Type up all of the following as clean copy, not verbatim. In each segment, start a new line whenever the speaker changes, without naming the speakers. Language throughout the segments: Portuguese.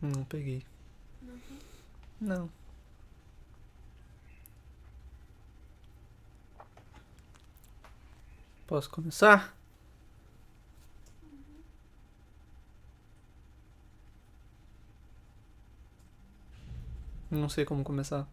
Não peguei. Não. Posso começar? Não sei como começar.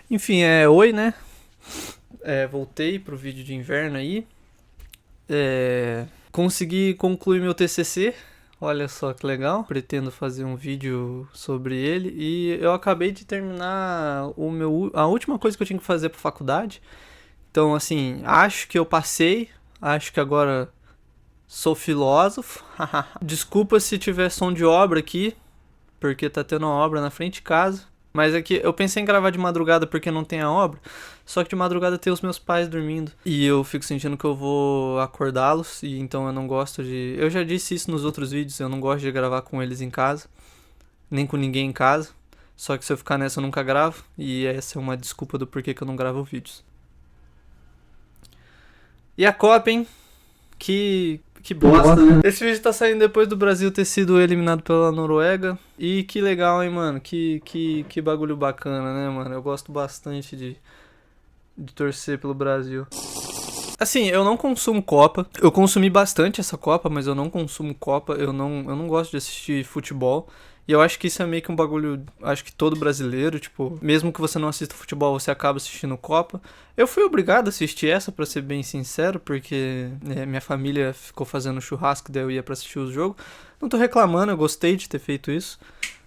Enfim, oi, né? Voltei pro vídeo de inverno aí. Consegui concluir meu TCC. Olha só que legal. Pretendo fazer um vídeo sobre ele. E eu acabei de terminar a última coisa que eu tinha que fazer pra faculdade. Então, assim, acho que eu passei. Acho que agora sou filósofo. Desculpa se tiver som de obra aqui, porque tá tendo uma obra na frente de casa. Mas é que eu pensei em gravar de madrugada porque não tem a obra. Só que de madrugada tem os meus pais dormindo. E eu fico sentindo que eu vou acordá-los. E então eu não gosto de. Eu já disse isso nos outros vídeos. Eu não gosto de gravar com eles em casa. Nem com ninguém em casa. Só que se eu ficar nessa eu nunca gravo. E essa é uma desculpa do porquê que eu não gravo vídeos. E a Copa, hein? Que bosta, né? Esse vídeo tá saindo depois do Brasil ter sido eliminado pela Noruega. E que legal, hein, mano? Que bagulho bacana, né, mano? Eu gosto bastante de torcer pelo Brasil. Assim, eu não consumo Copa. Eu consumi bastante essa Copa, mas eu não consumo Copa. Eu não gosto de assistir futebol. E eu acho que isso é meio que um bagulho. Acho que todo brasileiro, tipo, mesmo que você não assista futebol, você acaba assistindo Copa. Eu fui obrigado a assistir essa, pra ser bem sincero, porque minha família ficou fazendo churrasco, daí eu ia pra assistir o jogo. Não tô reclamando, eu gostei de ter feito isso.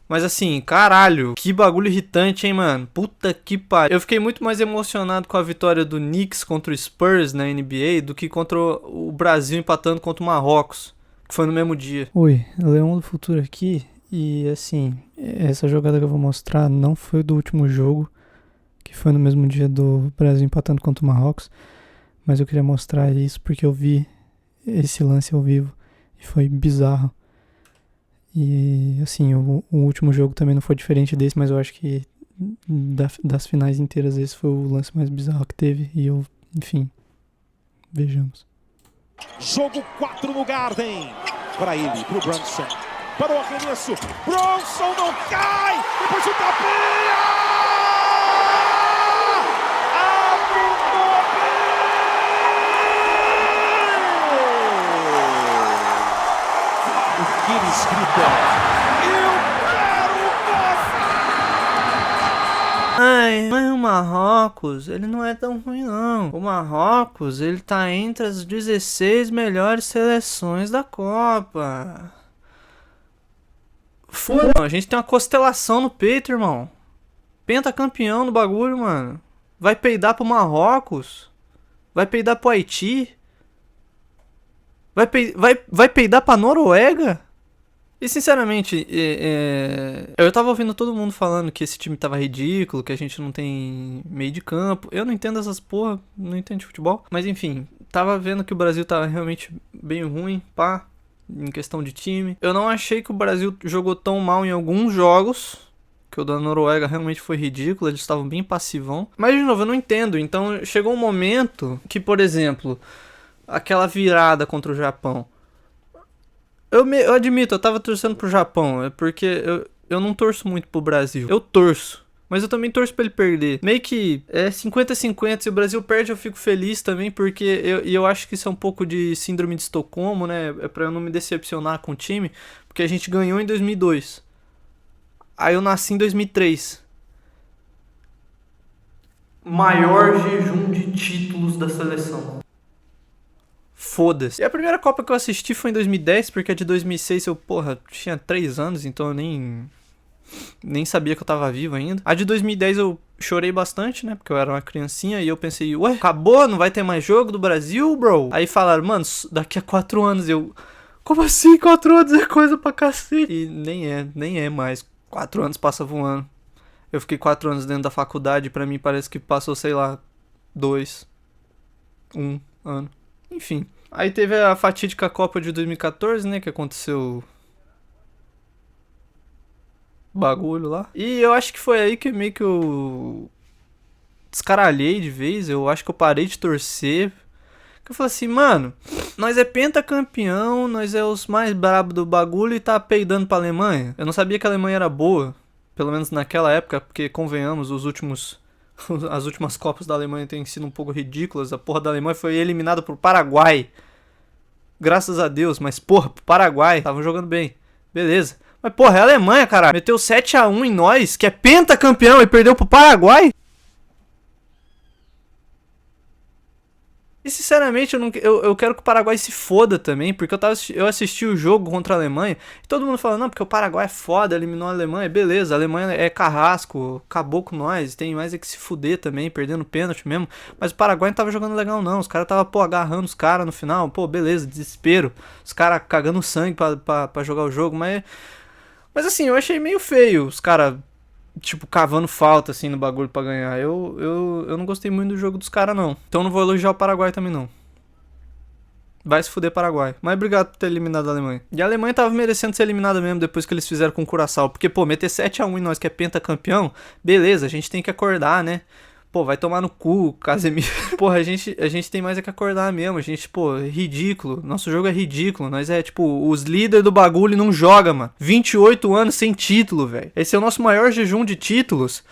Mas assim, caralho, que bagulho irritante, hein, mano? Puta que pariu. Eu fiquei muito mais emocionado com a vitória do Knicks contra o Spurs na NBA do que contra o Brasil empatando contra o Marrocos, que foi no mesmo dia. Oi, Leão do Futuro aqui. E assim, essa jogada que eu vou mostrar não foi do último jogo, que foi no mesmo dia do Brasil empatando contra o Marrocos. Mas eu queria mostrar isso porque eu vi esse lance ao vivo e foi bizarro. E assim, o último jogo também não foi diferente desse, mas eu acho que das finais inteiras esse foi o lance mais bizarro que teve. E eu, enfim, vejamos.
Jogo 4 no Garden. Para ele, pro Brunson. Para o arremesso. Bronson não cai. Depois o tapinha. O que eles gritam? Eu quero passar!
Ai, mas o Marrocos, ele não é tão ruim não. O Marrocos, ele tá entre as 16 melhores seleções da Copa. Foda, a gente tem uma constelação no peito, irmão. Pentacampeão do bagulho, mano. Vai peidar pro Marrocos? Vai peidar pro Haiti? Vai peidar pra Noruega? E sinceramente, eu tava ouvindo todo mundo falando que esse time tava ridículo, que a gente não tem meio de campo. Eu não entendo essas porra, não entendo de futebol. Mas enfim, tava vendo que o Brasil tava realmente bem ruim, pá, em questão de time. Eu não achei que o Brasil jogou tão mal em alguns jogos, que o da Noruega realmente foi ridículo, eles estavam bem passivão. Mas de novo, eu não entendo. Então chegou um momento que, por exemplo, aquela virada contra o Japão. Eu admito, eu tava torcendo pro Japão, é porque eu não torço muito pro Brasil. Eu torço, mas eu também torço pra ele perder. Meio que é 50-50, se o Brasil perde eu fico feliz também, porque eu acho que isso é um pouco de síndrome de Estocolmo, né? É pra eu não me decepcionar com o time, porque a gente ganhou em 2002. Aí eu nasci em 2003. Maior jejum de títulos da seleção. Foda-se. E a primeira Copa que eu assisti foi em 2010, porque a de 2006 eu, tinha 3 anos, então eu nem sabia que eu tava vivo ainda. A de 2010 eu chorei bastante, né, porque eu era uma criancinha e eu pensei, ué, acabou? Não vai ter mais jogo do Brasil, bro? Aí falaram, mano, daqui a 4 anos eu... Como assim? 4 anos é coisa pra cacete. E nem é mais. 4 anos passa voando. Eu fiquei 4 anos dentro da faculdade, pra mim parece que passou, sei lá, 2, 1 ano. Enfim. Aí teve a fatídica Copa de 2014, né, que aconteceu o bagulho lá. E eu acho que foi aí que meio que eu descaralhei de vez, eu acho que eu parei de torcer. Eu falei assim, mano, nós é pentacampeão, nós é os mais brabos do bagulho e tá peidando pra Alemanha. Eu não sabia que a Alemanha era boa, pelo menos naquela época, porque convenhamos, as últimas Copas da Alemanha têm sido um pouco ridículas. A porra da Alemanha foi eliminada pro Paraguai. Graças a Deus, mas porra, pro Paraguai, estavam jogando bem. Beleza. Mas porra, é a Alemanha, caralho. Meteu 7-1 em nós, que é pentacampeão, e perdeu pro Paraguai. E sinceramente, eu quero que o Paraguai se foda também, porque eu assisti o jogo contra a Alemanha, e todo mundo fala, não, porque o Paraguai é foda, eliminou a Alemanha, beleza, a Alemanha é carrasco, acabou com nós, tem mais é que se fuder também, perdendo pênalti mesmo, mas o Paraguai não tava jogando legal não, os caras tava, pô, agarrando os caras no final, pô, beleza, desespero, os caras cagando sangue pra jogar o jogo, mas assim, eu achei meio feio, os caras tipo, cavando falta, assim, no bagulho pra ganhar. Eu não gostei muito do jogo dos caras, não. Então não vou elogiar o Paraguai também, não. Vai se fuder, Paraguai. Mas obrigado por ter eliminado a Alemanha. E a Alemanha tava merecendo ser eliminada mesmo depois que eles fizeram com o Curaçao. Porque, pô, meter 7-1 em nós que é pentacampeão, beleza, a gente tem que acordar, né? Pô, vai tomar no cu, Casemiro. Porra, a gente tem mais é que acordar mesmo. A gente, pô, é ridículo. Nosso jogo é ridículo. Nós é, tipo, os líderes do bagulho e não joga, mano. 28 anos sem título, velho. Esse é o nosso maior jejum de títulos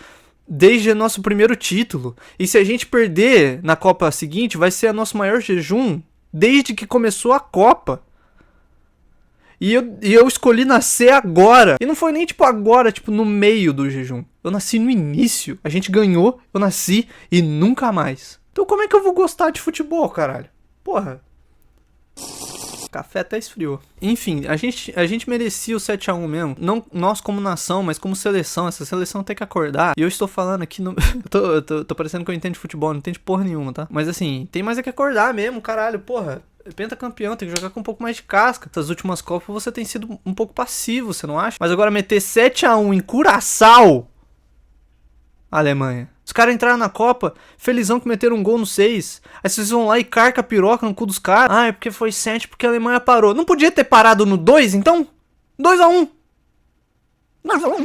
desde o nosso primeiro título. E se a gente perder na Copa seguinte, vai ser o nosso maior jejum desde que começou a Copa. E eu escolhi nascer agora. E não foi nem, tipo, agora, tipo, no meio do jejum. Eu nasci no início. A gente ganhou, eu nasci e nunca mais. Então como é que eu vou gostar de futebol, caralho? Porra. O café até esfriou. Enfim, a gente merecia o 7-1 mesmo. Não nós como nação, mas como seleção. Essa seleção tem que acordar. E eu estou falando aqui no... tô parecendo que eu entendo de futebol. Não entendo porra nenhuma, tá? Mas assim, tem mais é que acordar mesmo, caralho. Porra. Pentacampeão, tem que jogar com um pouco mais de casca. Essas últimas Copas você tem sido um pouco passivo, você não acha? Mas agora meter 7-1 em Curaçao, Alemanha. Os caras entraram na Copa, felizão que meteram um gol no 6. Aí vocês vão lá e carca a piroca no cu dos caras. Ah, é porque foi 7 porque a Alemanha parou. Não podia ter parado no 2, então? 2-1.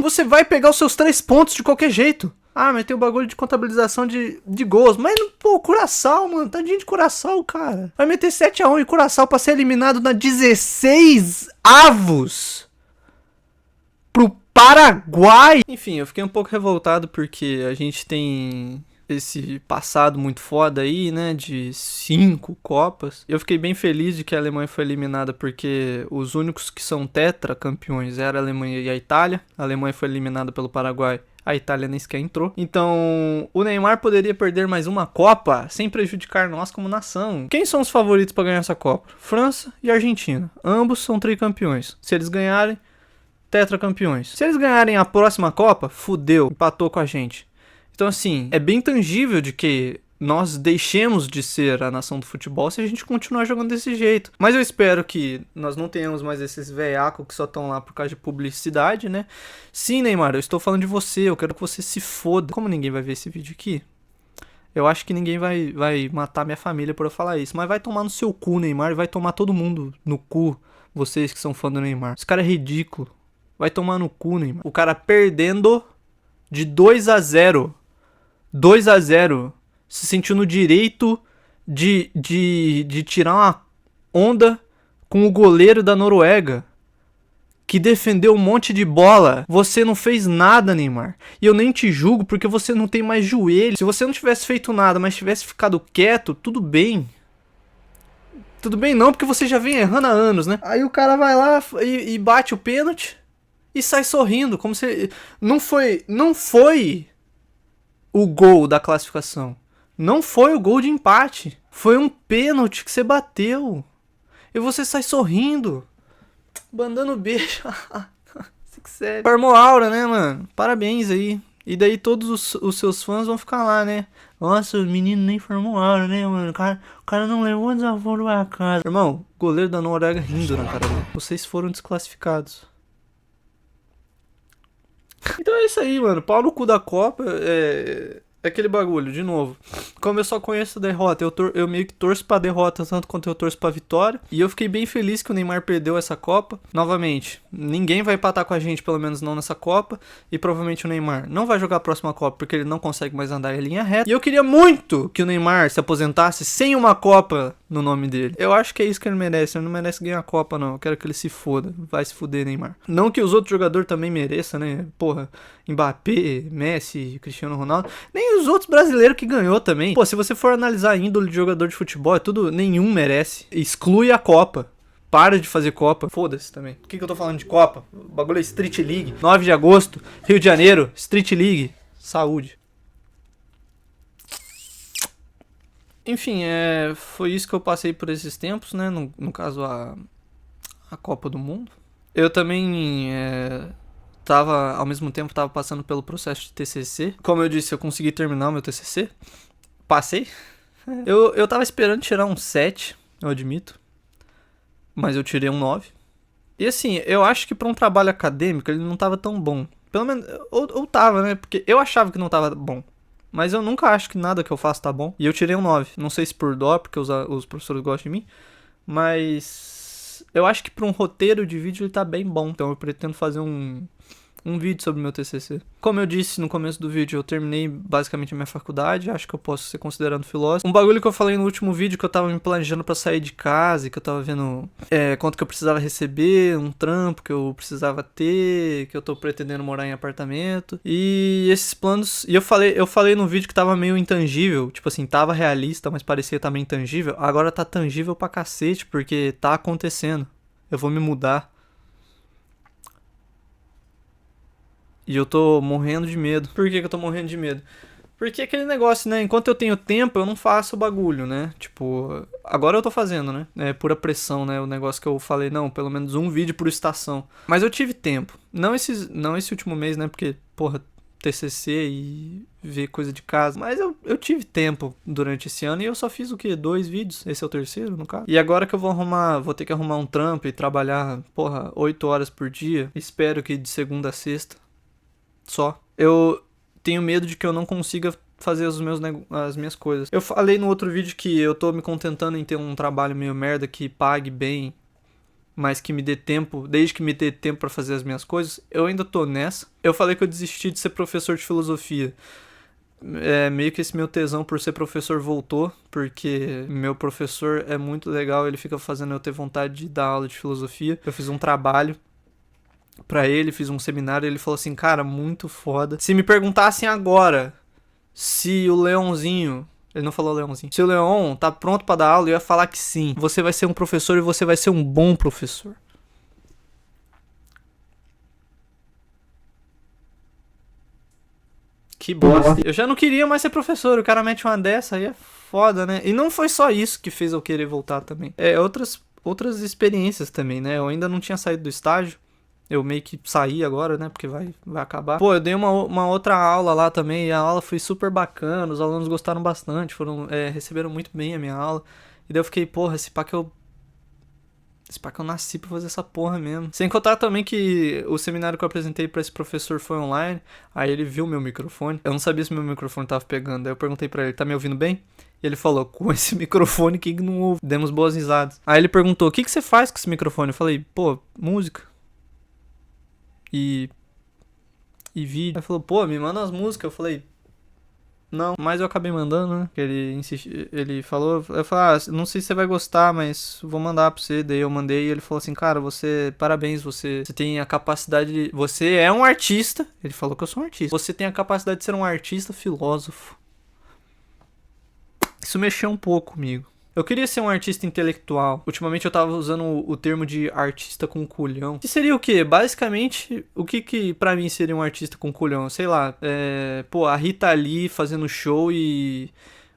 Você vai pegar os seus 3 pontos de qualquer jeito. Ah, mas tem o bagulho de contabilização de gols. Mas, pô, Curaçao, mano. Tadinho de Curaçao, cara. Vai meter 7-1 em Curaçao pra ser eliminado na 16 avos pro Paraguai. Enfim, eu fiquei um pouco revoltado porque a gente tem esse passado muito foda aí, né, de 5 Copas. Eu fiquei bem feliz de que a Alemanha foi eliminada porque os únicos que são tetracampeões eram a Alemanha e a Itália. A Alemanha foi eliminada pelo Paraguai. A Itália nem sequer entrou. Então, o Neymar poderia perder mais uma Copa sem prejudicar nós como nação. Quem são os favoritos para ganhar essa Copa? França e Argentina. Ambos são tricampeões. Se eles ganharem, tetracampeões. Se eles ganharem a próxima Copa, fudeu, empatou com a gente. Então, assim, é bem tangível de que nós deixemos de ser a nação do futebol se a gente continuar jogando desse jeito. Mas eu espero que nós não tenhamos mais esses veiacos que só estão lá por causa de publicidade, né? Sim, Neymar, eu estou falando de você, eu quero que você se foda. Como ninguém vai ver esse vídeo aqui, eu acho que ninguém vai matar minha família por eu falar isso. Mas vai tomar no seu cu, Neymar, e vai tomar todo mundo no cu, vocês que são fã do Neymar. Esse cara é ridículo. Vai tomar no cu, Neymar. O cara perdendo de 2-0. 2-0. Se sentiu no direito de tirar uma onda com o goleiro da Noruega, que defendeu um monte de bola. Você não fez nada, Neymar. E eu nem te julgo porque você não tem mais joelho. Se você não tivesse feito nada, mas tivesse ficado quieto, tudo bem. Tudo bem não, porque você já vem errando há anos, né? Aí o cara vai lá e bate o pênalti e sai sorrindo, como se... Não foi o gol da classificação. Não foi o gol de empate. Foi um pênalti que você bateu. E você sai sorrindo. Mandando beijo. Sério. Formou aura, né, mano? Parabéns aí. E daí todos os seus fãs vão ficar lá, né? Nossa, o menino nem formou aura, né, mano? O cara não levou desaforo pra casa. Irmão, goleiro da Noruega rindo na cara dele. Vocês foram desclassificados. Então é isso aí, mano. Pau no cu da Copa é aquele bagulho, de novo. Como eu só conheço a derrota, eu meio que torço pra derrota tanto quanto eu torço pra vitória. E eu fiquei bem feliz que o Neymar perdeu essa Copa. Novamente, ninguém vai empatar com a gente, pelo menos não nessa Copa. E provavelmente o Neymar não vai jogar a próxima Copa porque ele não consegue mais andar em linha reta. E eu queria muito que o Neymar se aposentasse sem uma Copa no nome dele. Eu acho que é isso que ele merece. Ele não merece ganhar a Copa, não. Eu quero que ele se foda. Vai se fuder, Neymar. Não que os outros jogadores também mereçam, né? Porra, Mbappé, Messi, Cristiano Ronaldo. Nem os outros brasileiros que ganhou também. Pô, se você for analisar a índole de jogador de futebol, é tudo, nenhum merece. Exclui a Copa. Para de fazer Copa. Foda-se também. Por que eu tô falando de Copa? O bagulho é Street League. 9 de agosto, Rio de Janeiro, Street League. Saúde. Enfim, foi isso que eu passei por esses tempos, né? No caso, a Copa do Mundo. Eu também ao mesmo tempo tava passando pelo processo de TCC. Como eu disse, eu consegui terminar o meu TCC. Passei. Eu tava esperando tirar um 7, eu admito. Mas eu tirei um 9. E assim, eu acho que pra um trabalho acadêmico ele não tava tão bom. Pelo menos, ou tava, né? Porque eu achava que não tava bom. Mas eu nunca acho que nada que eu faço tá bom. E eu tirei um 9. Não sei se por dó, porque os professores gostam de mim. Mas eu acho que pra um roteiro de vídeo ele tá bem bom. Então eu pretendo fazer um vídeo sobre o meu TCC. Como eu disse no começo do vídeo, eu terminei basicamente a minha faculdade, acho que eu posso ser considerado filósofo. Um bagulho que eu falei no último vídeo, que eu tava me planejando pra sair de casa, que eu tava vendo quanto que eu precisava receber, um trampo que eu precisava ter, que eu tô pretendendo morar em apartamento. E esses planos... E eu falei no vídeo que tava meio intangível, tipo assim, tava realista, mas parecia também intangível. Agora tá tangível pra cacete, porque tá acontecendo. Eu vou me mudar. E eu tô morrendo de medo. Por que eu tô morrendo de medo? Porque aquele negócio, né? Enquanto eu tenho tempo, eu não faço o bagulho, né? Tipo, agora eu tô fazendo, né? É pura pressão, né? O negócio que eu falei, não, pelo menos um vídeo por estação. Mas eu tive tempo. Não esse último mês, né? Porque, porra, TCC e ver coisa de casa. Mas eu tive tempo durante esse ano e eu só fiz o quê? 2 vídeos. Esse é o terceiro, no caso. E agora que eu vou ter que arrumar um trampo e trabalhar, porra, 8 horas por dia. Espero que de segunda a sexta. Só. Eu tenho medo de que eu não consiga fazer as minhas coisas. Eu falei no outro vídeo que eu tô me contentando em ter um trabalho meio merda que pague bem, mas que me dê tempo, desde que me dê tempo pra fazer as minhas coisas. Eu ainda tô nessa. Eu falei que eu desisti de ser professor de filosofia. Meio que esse meu tesão por ser professor voltou, porque meu professor é muito legal, ele fica fazendo eu ter vontade de dar aula de filosofia. Eu fiz um trabalho pra ele, fiz um seminário, ele falou assim, cara, muito foda. Se me perguntassem agora se o Leãozinho, ele não falou Leãozinho, se o Leão tá pronto pra dar aula, eu ia falar que sim. Você vai ser um professor e você vai ser um bom professor. Que bosta. Eu já não queria mais ser professor, o cara mete uma dessa aí é foda, né? E não foi só isso que fez eu querer voltar também. Outras experiências também, né? Eu ainda não tinha saído do estágio. Eu meio que saí agora, né? Porque vai acabar. Pô, eu dei uma outra aula lá também. E a aula foi super bacana. Os alunos gostaram bastante. Receberam muito bem a minha aula. E daí eu fiquei, porra, esse pá que eu nasci pra fazer essa porra mesmo. Sem contar também que o seminário que eu apresentei pra esse professor foi online. Aí ele viu meu microfone. Eu não sabia se meu microfone tava pegando. Aí eu perguntei pra ele, tá me ouvindo bem? E ele falou, com esse microfone que não ouve. Demos boas risadas. Aí ele perguntou, o que você faz com esse microfone? Eu falei, pô, música. E vídeo. Aí falou, pô, me manda as músicas. Eu falei, não, mas eu acabei mandando, né? Ele falou, eu falei, não sei se você vai gostar, mas vou mandar pra você. Daí eu mandei e ele falou assim, cara, parabéns, você tem a capacidade você é um artista. Ele falou que eu sou um artista. Você tem a capacidade de ser um artista filósofo. Isso mexeu um pouco comigo. Eu queria ser um artista intelectual. Ultimamente eu tava usando o termo de artista com culhão. Que seria o quê? Basicamente, o que pra mim seria um artista com culhão? Sei lá, a Rita Lee fazendo show e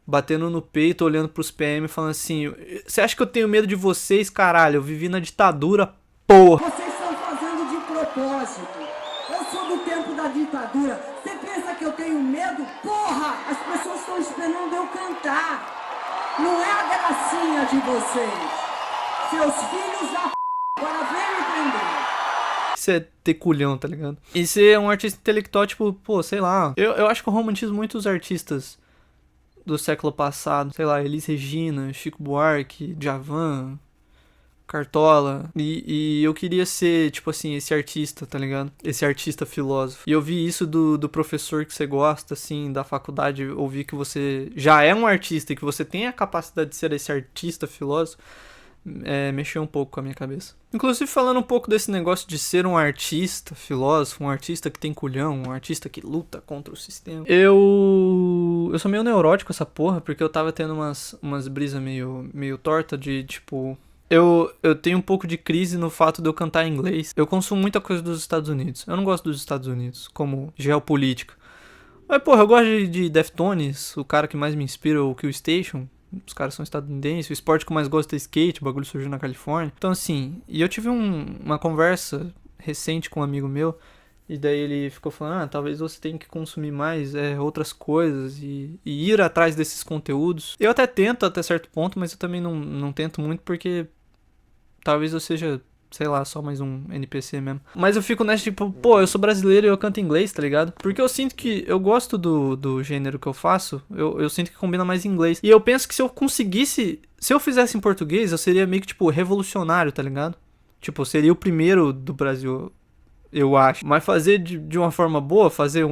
batendo no peito, olhando pros PM, falando assim, você acha que eu tenho medo de vocês, caralho? Eu vivi na ditadura, porra.
Vocês estão fazendo de propósito. Eu sou do tempo da ditadura. Você pensa que eu tenho medo? Porra! As pessoas estão esperando eu cantar. Não é a gracinha de vocês. Seus filhos da p... Agora vem me prender.
você é ter culhão, tá ligado? E ser um artista intelectual, tipo, pô, sei lá. Eu acho que eu romantizo muito os artistas do século passado. Sei lá, Elis Regina, Chico Buarque, Djavan, Cartola. E eu queria ser, tipo assim, esse artista, tá ligado? Esse artista filósofo. E eu vi isso do professor que você gosta, assim, da faculdade. Ouvir que você já é um artista e que você tem a capacidade de ser esse artista filósofo. Mexeu um pouco com a minha cabeça. Inclusive, falando um pouco desse negócio de ser um artista filósofo, um artista que tem culhão, um artista que luta contra o sistema. Eu sou meio neurótico essa porra, porque eu tava tendo umas brisas meio torta de, tipo... Eu tenho um pouco de crise no fato de eu cantar em inglês. Eu consumo muita coisa dos Estados Unidos. Eu não gosto dos Estados Unidos, como geopolítica. Mas, porra, eu gosto de Deftones. O cara que mais me inspira é o Kill Station. Os caras são estadunidenses. O esporte que eu mais gosto é skate. O bagulho surgiu na Califórnia. Então, assim... E eu tive uma conversa recente com um amigo meu. E daí ele ficou falando, talvez você tenha que consumir mais outras coisas e ir atrás desses conteúdos. Eu até tento até certo ponto, mas eu também não tento muito porque talvez eu seja, sei lá, só mais um NPC mesmo. Mas eu fico nessa tipo, pô, eu sou brasileiro e eu canto inglês, tá ligado? Porque eu sinto que eu gosto do gênero que eu faço, eu sinto que combina mais inglês. E eu penso que se eu conseguisse, se eu fizesse em português, eu seria meio que, tipo, revolucionário, tá ligado? Tipo, eu seria o primeiro do Brasil, eu acho. Mas fazer de uma forma boa, fazer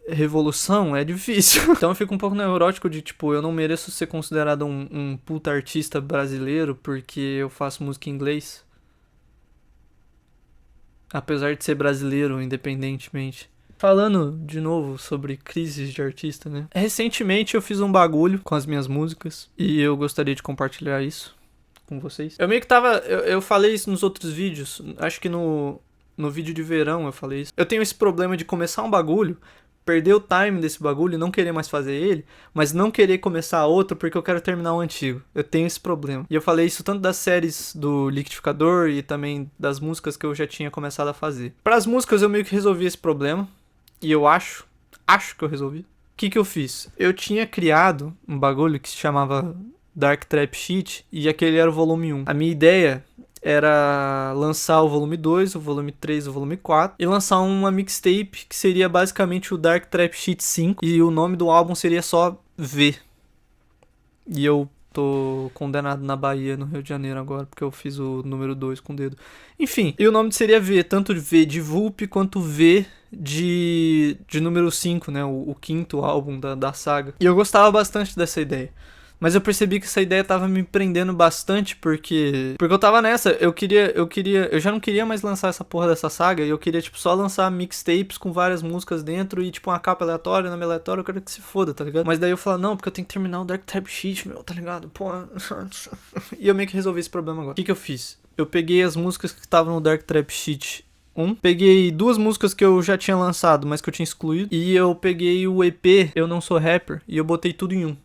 revolução é difícil. Então eu fico um pouco neurótico de, tipo, eu não mereço ser considerado um puta artista brasileiro porque eu faço música em inglês. Apesar de ser brasileiro, independentemente. Falando de novo sobre crises de artista, né? Recentemente eu fiz um bagulho com as minhas músicas e eu gostaria de compartilhar isso com vocês. Eu meio que tava... Eu falei isso nos outros vídeos. Acho que no vídeo de verão eu falei isso. Eu tenho esse problema de começar um bagulho, perder o time desse bagulho e não querer mais fazer ele, mas não querer começar outro porque eu quero terminar o antigo. Eu tenho esse problema. E eu falei isso tanto das séries do Liquidificador e também das músicas que eu já tinha começado a fazer. Para as músicas eu meio que resolvi esse problema. E eu acho que eu resolvi. O que eu fiz? Eu tinha criado um bagulho que se chamava Dark Trap Sheet e aquele era o volume 1. A minha ideia era lançar o volume 2, o volume 3, o volume 4 e lançar uma mixtape que seria basicamente o Dark Trap Sheet 5 e o nome do álbum seria só V. E eu tô condenado na Bahia, no Rio de Janeiro agora, porque eu fiz o número 2 com o dedo. Enfim, e o nome seria V, tanto V de Vulp quanto V de número 5, né, o quinto álbum da saga. E eu gostava bastante dessa ideia. Mas eu percebi que essa ideia tava me prendendo bastante porque eu tava nessa, eu já não queria mais lançar essa porra dessa saga, e eu queria, tipo, só lançar mixtapes com várias músicas dentro e, tipo, uma capa aleatória, nome aleatório, eu quero que se foda, tá ligado? Mas daí eu falo, não, porque eu tenho que terminar o Dark Trap Sheet, meu, tá ligado? Pô. E eu meio que resolvi esse problema agora. O que eu fiz? Eu peguei as músicas que estavam no Dark Trap Sheet 1, peguei 2 músicas que eu já tinha lançado, mas que eu tinha excluído, e eu peguei o EP Eu Não Sou Rapper, e eu botei tudo em um.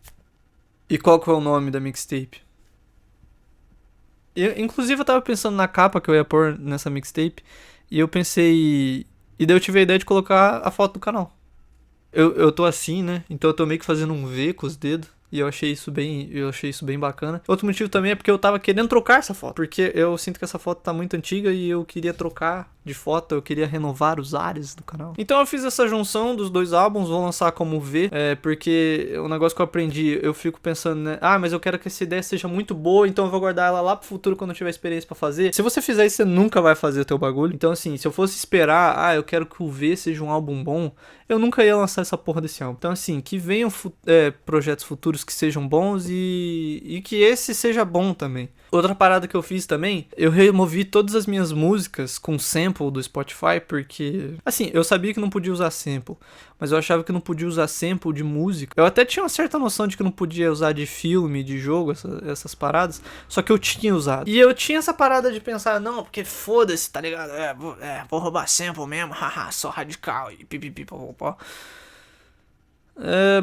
E qual que é o nome da mixtape? Inclusive eu tava pensando na capa que eu ia pôr nessa mixtape. E eu pensei... E daí eu tive a ideia de colocar a foto do canal. Eu tô assim, né? Então eu tô meio que fazendo um V com os dedos. E eu achei isso bem bacana. Outro motivo também é porque eu tava querendo trocar essa foto. Porque eu sinto que essa foto tá muito antiga e eu queria trocar de foto. Eu queria renovar os ares do canal. Então eu fiz essa junção dos 2 álbuns. Vou lançar como V. Porque o negócio que eu aprendi, eu fico pensando, né? Mas eu quero que essa ideia seja muito boa. Então eu vou guardar ela lá pro futuro quando eu tiver experiência pra fazer. Se você fizer isso, você nunca vai fazer o teu bagulho. Então assim, se eu fosse esperar, eu quero que o V seja um álbum bom, eu nunca ia lançar essa porra desse álbum. Então assim, que venham projetos futuros que sejam bons e que esse seja bom também. Outra parada que eu fiz também, eu removi todas as minhas músicas com sample do Spotify, porque... Assim, eu sabia que não podia usar sample, mas eu achava que não podia usar sample de música. Eu até tinha uma certa noção de que não podia usar de filme, de jogo, essas paradas, só que eu tinha usado. E eu tinha essa parada de pensar, não, porque foda-se, tá ligado? Vou roubar sample mesmo, haha, só radical e pipipipopopó.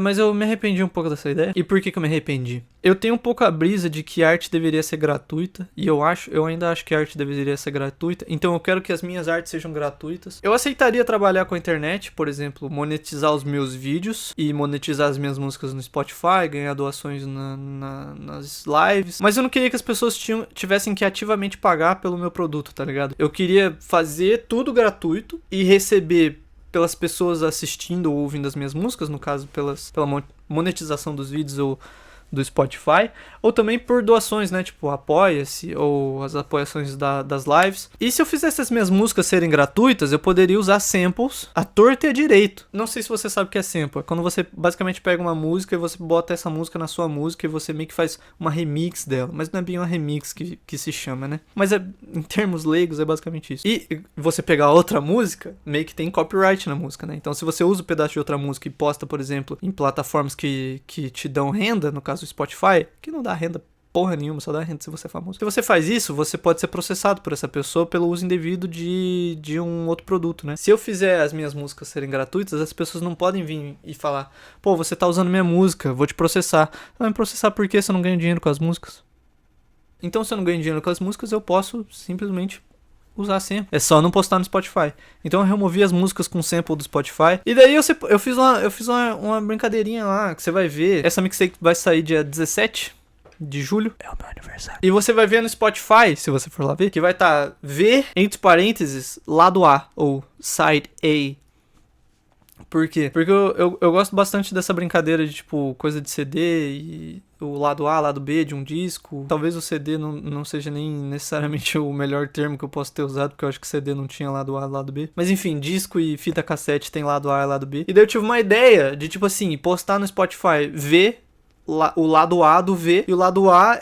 Mas eu me arrependi um pouco dessa ideia. E por que eu me arrependi? Eu tenho um pouco a brisa de que a arte deveria ser gratuita. E eu ainda acho que a arte deveria ser gratuita. Então eu quero que as minhas artes sejam gratuitas. Eu aceitaria trabalhar com a internet, por exemplo, monetizar os meus vídeos e monetizar as minhas músicas no Spotify, ganhar doações nas lives. Mas eu não queria que as pessoas tivessem que ativamente pagar pelo meu produto, tá ligado? Eu queria fazer tudo gratuito e receber pelas pessoas assistindo ou ouvindo as minhas músicas, no caso pela monetização dos vídeos ou do Spotify, ou também por doações, né, tipo Apoia-se ou as apoiações das lives. E se eu fizesse as minhas músicas serem gratuitas, eu poderia usar samples à torta e à direito. Não sei se você sabe o que é sample, é quando você basicamente pega uma música e você bota essa música na sua música e você meio que faz uma remix dela, mas não é bem uma remix que se chama, né, mas em termos leigos é basicamente isso. E você pegar outra música, meio que tem copyright na música, né, então se você usa um pedaço de outra música e posta, por exemplo, em plataformas que te dão renda, no caso o Spotify, que não dá renda porra nenhuma, só dá renda se você é famoso. Se você faz isso, você pode ser processado por essa pessoa pelo uso indevido de um outro produto, né? Se eu fizer as minhas músicas serem gratuitas, as pessoas não podem vir e falar, pô, você tá usando minha música, vou te processar. Vai me processar por quê se eu não ganho dinheiro com as músicas? Então, se eu não ganho dinheiro com as músicas, eu posso simplesmente usar sample. É só não postar no Spotify. Então eu removi as músicas com sample do Spotify. E daí eu fiz uma brincadeirinha lá, que você vai ver. Essa mixtape vai sair dia 17 de julho. É o meu aniversário. E você vai ver no Spotify, se você for lá ver, que vai estar V, entre parênteses, lado A, ou Side A. Por quê? Porque eu gosto bastante dessa brincadeira de, tipo, coisa de CD e o lado A, lado B de um disco. Talvez o CD não seja nem necessariamente o melhor termo que eu posso ter usado, porque eu acho que CD não tinha lado A e lado B. Mas enfim, disco e fita cassete tem lado A e lado B. E daí eu tive uma ideia de, tipo assim, postar no Spotify V, o lado A do V, e o lado A,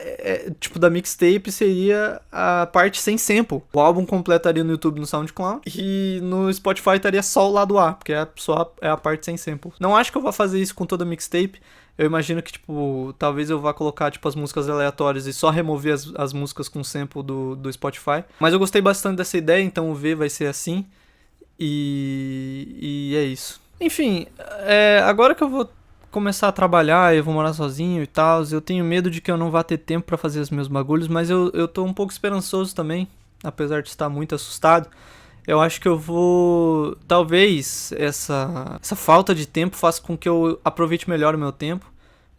tipo, da mixtape seria a parte sem sample. O álbum completo estaria no YouTube, no SoundCloud, e no Spotify estaria só o lado A, porque só a parte sem sample. Não acho que eu vá fazer isso com toda a mixtape. Eu imagino que, tipo, talvez eu vá colocar, tipo, as músicas aleatórias e só remover as músicas com sample do Spotify. Mas eu gostei bastante dessa ideia, então o V vai ser assim. E é isso. Enfim, agora que eu vou começar a trabalhar, eu vou morar sozinho e tal, eu tenho medo de que eu não vá ter tempo pra fazer os meus bagulhos, mas eu tô um pouco esperançoso também, apesar de estar muito assustado. Eu acho que eu vou... Talvez essa falta de tempo faça com que eu aproveite melhor o meu tempo.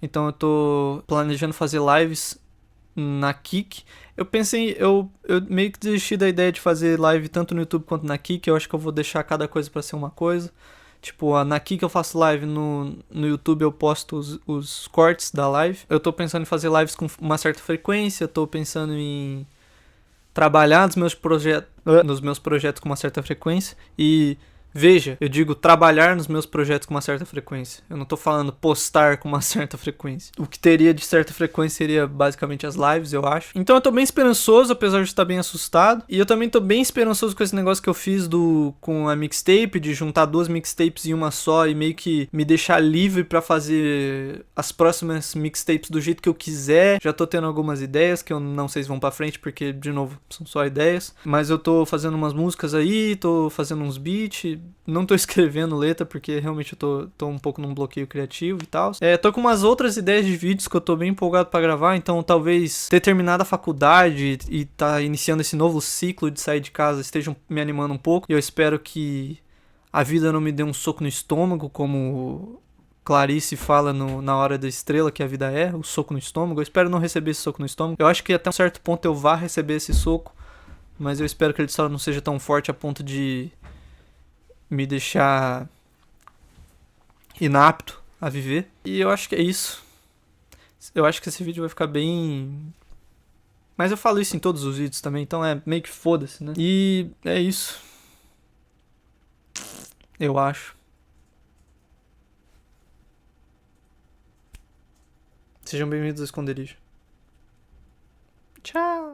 Então eu tô planejando fazer lives na Kik. Eu pensei... Eu meio que desisti da ideia de fazer live tanto no YouTube quanto na Kik. Eu acho que eu vou deixar cada coisa pra ser uma coisa. Tipo, na Kik eu faço live, no YouTube eu posto os cortes da live. Eu tô pensando em fazer lives com uma certa frequência. Eu tô pensando em trabalhar nos meus projetos com uma certa frequência. E veja, eu digo trabalhar nos meus projetos com uma certa frequência. Eu não tô falando postar com uma certa frequência. O que teria de certa frequência seria basicamente as lives, eu acho. Então eu tô bem esperançoso, apesar de estar bem assustado. E eu também tô bem esperançoso com esse negócio que eu fiz com a mixtape, de juntar 2 mixtapes em uma só e meio que me deixar livre pra fazer as próximas mixtapes do jeito que eu quiser. Já tô tendo algumas ideias que eu não sei se vão pra frente, porque, de novo, são só ideias. Mas eu tô fazendo umas músicas aí, tô fazendo uns beats. Não tô escrevendo letra, porque realmente eu tô um pouco num bloqueio criativo e tal. Tô com umas outras ideias de vídeos que eu tô bem empolgado pra gravar, então talvez ter terminado a faculdade e tá iniciando esse novo ciclo de sair de casa estejam me animando um pouco. E eu espero que a vida não me dê um soco no estômago, como Clarice fala na Hora da Estrela, que a vida é, o soco no estômago. Eu espero não receber esse soco no estômago. Eu acho que até um certo ponto eu vá receber esse soco, mas eu espero que ele só não seja tão forte a ponto de me deixar inapto a viver. E eu acho que é isso. Eu acho que esse vídeo vai ficar bem... Mas eu falo isso em todos os vídeos também, então é meio que foda-se, né? E é isso. Eu acho. Sejam bem-vindos ao esconderijo. Tchau!